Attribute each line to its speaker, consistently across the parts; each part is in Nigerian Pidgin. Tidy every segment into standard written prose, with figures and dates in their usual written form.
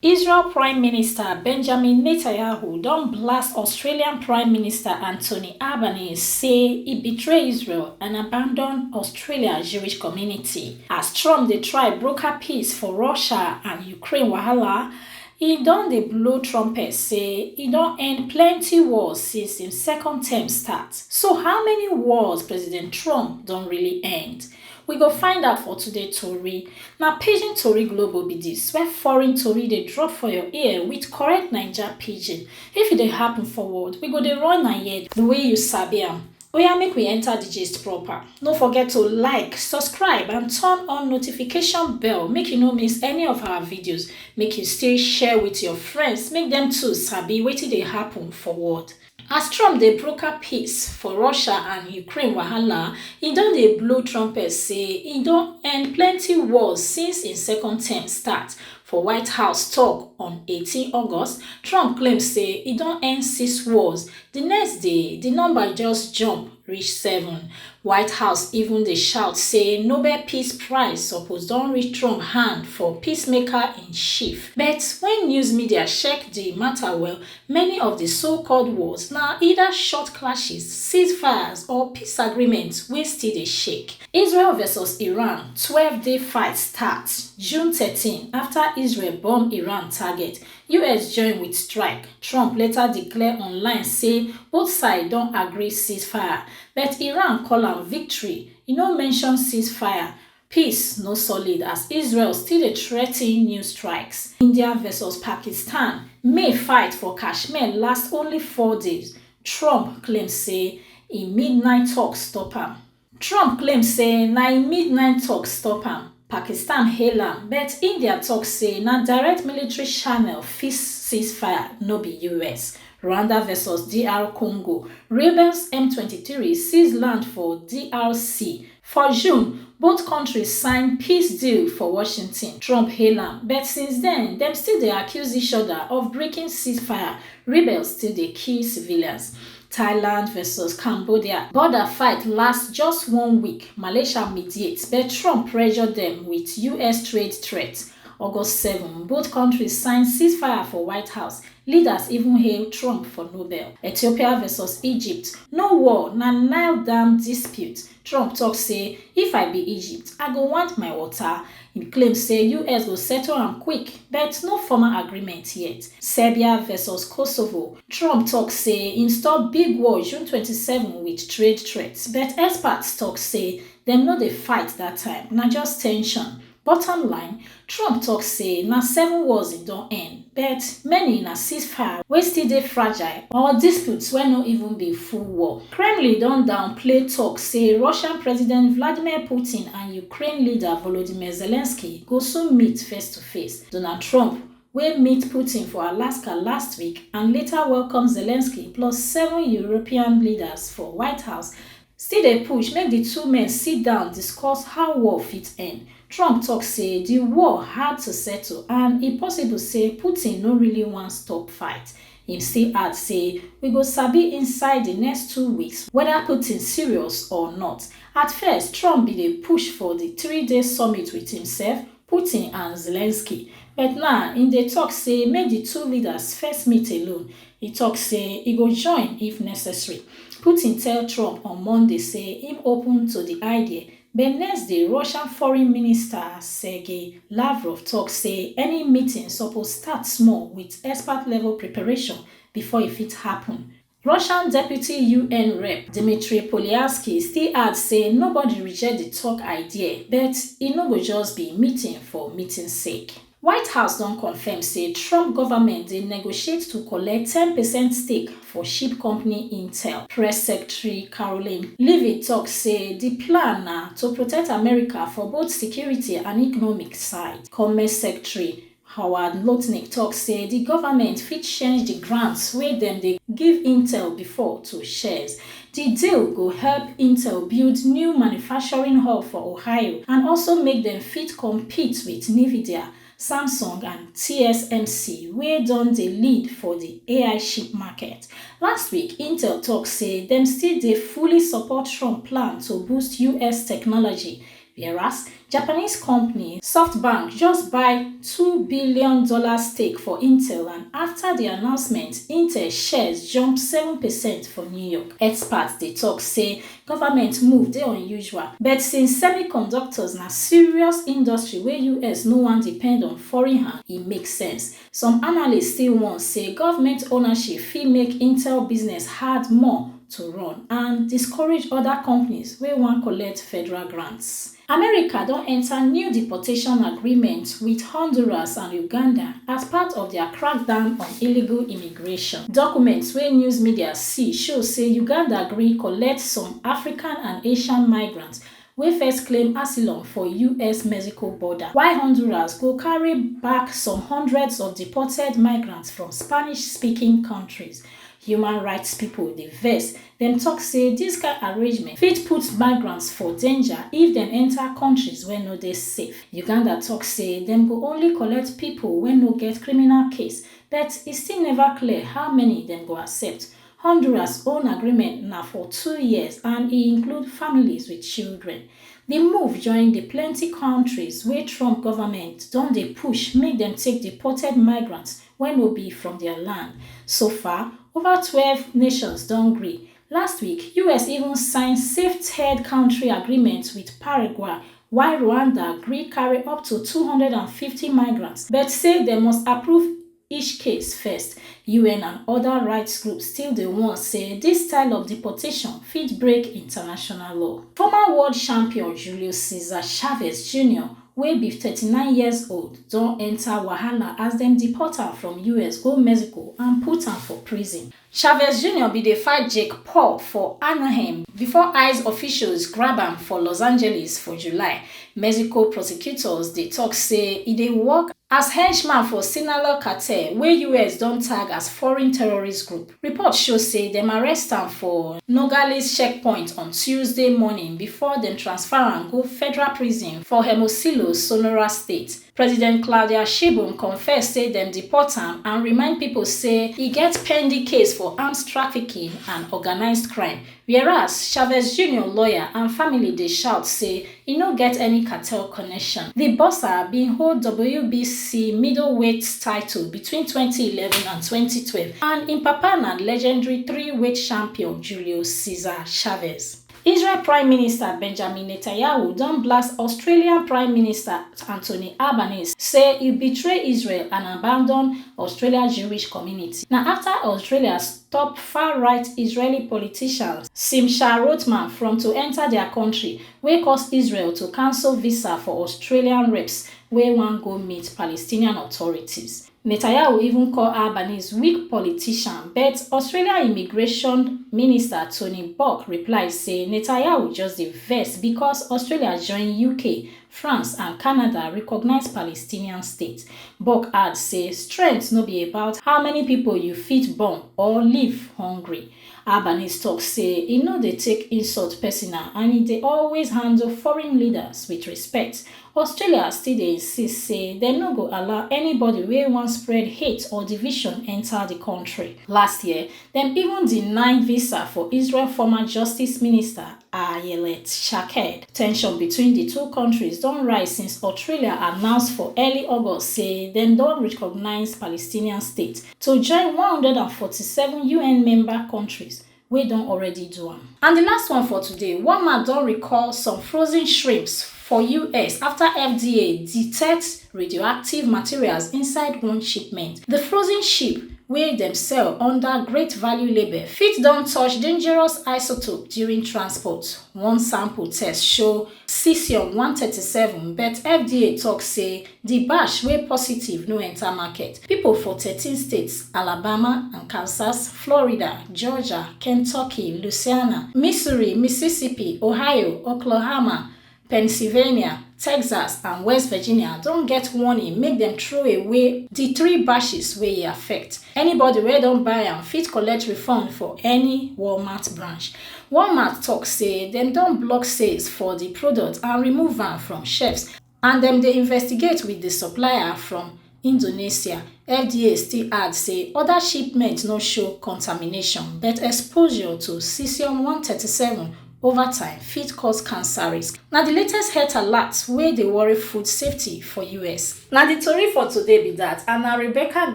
Speaker 1: Israel Prime Minister Benjamin Netanyahu don blast Australian Prime Minister Anthony Albanese say he betray Israel and abandon Australia Jewish community. As Trump dey try broker peace for Russia and Ukraine wahala, he don dey blow trumpet say he don end plenty wars since im second term start. So how many wars President Trump don really end? We go find out for today Tori. Na PidginToriGlobal be dis, where foreign tori dey drop for your ear with correct Naija Pidgin. If e dey happen forward, we go dey run am here the way you sabi am. Oya make we enter the gist proper. No forget to like, subscribe and turn on notification bell make you no miss any of our videos. Make you still share with your friends, make them too sabi wetin dey happen forward. As Trump dey broker peace for Russia and Ukraine wahala, he don dey blow trumpet say he don end plenty wars since im second term start. For White House talk on 18 August, Trump claim say he don end 6 wars. The next day, the number just jump reach 7. White House even dey shout say Nobel Peace Prize suppose don reach Trump hand for peacemaker-in-chief. But when news media check the matter well, many of the so-called wars na either short clashes, ceasefires or peace agreements wey still dey shake. Israel versus Iran 12-day fight start June 13 after Israel bomb Iran target. US join with strike. Trump later declare online say both sides don agree ceasefire, but Iran call am victory. E no mention ceasefire. Peace no solid as Israel still dey threa ten new strikes. India versus Pakistan. May fight for Kashmir last only 4 days. Trump claim say im midnight talk stop am. Trump claim say na im midnight talk stop am. Pakistan hail am, but India talk say na direct military channel fix ceasefire, no be US. Rwanda versus DR Congo. Rebels M23 seize land for DRC. For June, both countries sign peace deal for Washington. Trump hail am, but since then, dem still dey accuse each other of breaking ceasefire. Rebels still dey kill civilians. Thailand versus Cambodia. Border fight lasts just 1 week. Malaysia mediates, but Trump pressure them with US trade threats. August 7, both countries sign ceasefire for White House. Leaders even hail Trump for Nobel. Ethiopia versus Egypt. No war, na Nile Dam dispute. Trump talk say, if I be Egypt, I go want my water. He claim say US go settle am quick, but no formal agreement yet. Serbia versus Kosovo. Trump talk say im stop big war June 27 with trade threats, but experts talk say dem no dey fight that time, na just ten sion. Bottom line, Trump talk say na 7 wars e don end, but many na ceasefire wey still dey fragile or disputes wey no even be full war. Kremlin don downplay talk say Russian President Vladimir Putin and Ukraine leader Volodymyr Zelensky go soon meet face to face. Donald Trump wey meet Putin for Alaska last week and later welcome Zelensky plus 7 European leaders for White House still dey push make the two men sit down discuss how war fit end. Trump talk say the war hard to settle and e possible say Putin no really wan stop fight. Im still add say we go sabi inside the next 2 weeks whether Putin serious or not. At first, Trump bin dey push for the 3-day summit with himself, Putin and Zelensky. But now, im dey talk say make the two leaders first meet alone. He talk say he go join if necessary. Putin tell Trump on Monday say im open to the idea. But next day, Russian Foreign Minister Sergei Lavrov talk say any meeting suppose start small with expert-level preparation before e fit happen. Russian Deputy UN Rep Dmitry Polyansky still add say nobody reject the talk idea, but e no go just be meeting for meeting sake. White House don confirm say Trump government dey negotiate to collect 10% stake for chip company Intel. Press Secretary Caroline Leavitt talk say the plan na to protect America for both security and economic side. Commerce Secretary Howard Lutnick talk say the government fit change the grants wey dem dey give Intel before to shares. The deal go help Intel build new manufacturing hub for Ohio and also make dem fit compete with Nvidia, Samsung and TSMC wey don dey lead for the AI chip market. Last week, Intel talk say dem still dey fully support Trump plan to boost US technology, whereas Japanese company SoftBank just buy $2 billion stake for Intel, and after the announcement, Intel shares jumped 7% for New York. Experts dey talk say government move dey unusual, but since semiconductors na serious industry wey US no wan depend on foreign hand, e make sense. Some analysts still warn say government ownership fit make Intel business hard more to run and discourage other companies wey wan collect federal grants. America don enter new deportation agreement with Honduras and Uganda as part of their crackdown on illegal immigration. Documents wey news media see show say Uganda gree collect some African and Asian migrants wey first claim asylum for US-Mexico border, while Honduras go carry back some hundreds of deported migrants from Spanish-speaking countries. Human rights people dey vex. Dem talk say dis kind arrangement fit put migrants for danger if dem enter countries wey no dey safe. Uganda talk say dem go only collect people wey no get criminal case, but e still never clear how many dem go accept. Honduras' own agreement na for 2 years and e include families with children. The move join the plenty countries wey Trump government don dey push make dem take deported migrants wey no be from their land. So far, over 12 nations don gree. Last week, US even signed safe third country agreements with Paraguay, while Rwanda gree carry up to 250 migrants, but say dem must approve each case first. UN and other rights groups still dey warn say dis style of deportation fit break international law. Former world champion Julio Cesar Chavez Jr, wey be 39 years old, don enter wahala as dem deport am from US go Mexico and put am for prison. Chavez Jr bin dey fight Jake Paul for Anaheim before ICE officials grab am for Los Angeles for July. Mexico prosecutors dey talk say e dey work as henchman for Sinaloa cartel wey US don tag as foreign terrorist group. Reports show say dem arrest am for Nogales checkpoint on Tuesday morning before dem transfer am go federal prison for Hermosillo, Sonora State. President Claudia Sheinbaum confess say dem deport am and remind people say e get pending case for arms trafficking and organized crime, whereas Chavez Jr lawyer and family dey shout say e no get any cartel connection. The boxer bin hold WBC middleweight title between 2011 and 2012, and im papa na legendary 3-weight champion Julio Cesar Chavez. Israel Prime Minister Benjamin Netanyahu don blast Australian Prime Minister Anthony Albanese say e betray Israel and abandon Australia's Jewish community. Na after Australia stop far-right Israeli politician Simcha Rothman from to enter their country, wey cause Israel to cancel visa for Australian reps wey wan go meet Palestinian authorities. Netanyahu even call Albanese weak politician, but Australian Immigration Minister Tony Burke reply say Netanyahu just dey vex because Australia join UK, France and Canada recognize Palestinian state. Burke add say strength no be about how many people you fit born or leave hungry. Albanese talk say e no dey take insult personal and e dey always handle foreign leaders with respect. Australia still dey insist say dem no go allow anybody wey wan spread hate or division enter the country. Last year, dem even deny visa for Israel former Justice Minister Ayelet Shaked. Tension between the two countries don rise since Australia announced for early August say dem don recognize Palestinian state to join 147 UN member countries wey don already do am. And the last one for today, Walmart don recall some frozen shrimps for US after FDA detects radioactive materials inside one shipment. The frozen shrimp wey dem sell under Great Value label fit don touch dangerous isotope during transport. One sample test show cesium-137, but FDA talk say the batch wey positive no enter market. People for 13 states, Alabama and Kansas, Florida, Georgia, Kentucky, Louisiana, Missouri, Mississippi, Ohio, Oklahoma, Pennsylvania, Texas and West Virginia don get warning make dem throw away the 3 batches wey e affect. Anybody wey don buy am fit collect refund for any Walmart branch. Walmart talk say dem don block sales for the product and remove am from shelves, and dem dey investigate with the supplier from Indonesia. FDA still add say other shipments no show contamination, but exposure to cesium-137 over time fit cause cancer risk. Na the latest health alert wey dey worry food safety for US. Na the tori for today be that, and na Rebecca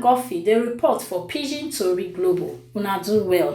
Speaker 1: Guffey dey report for PidginToriGlobal. Una do well.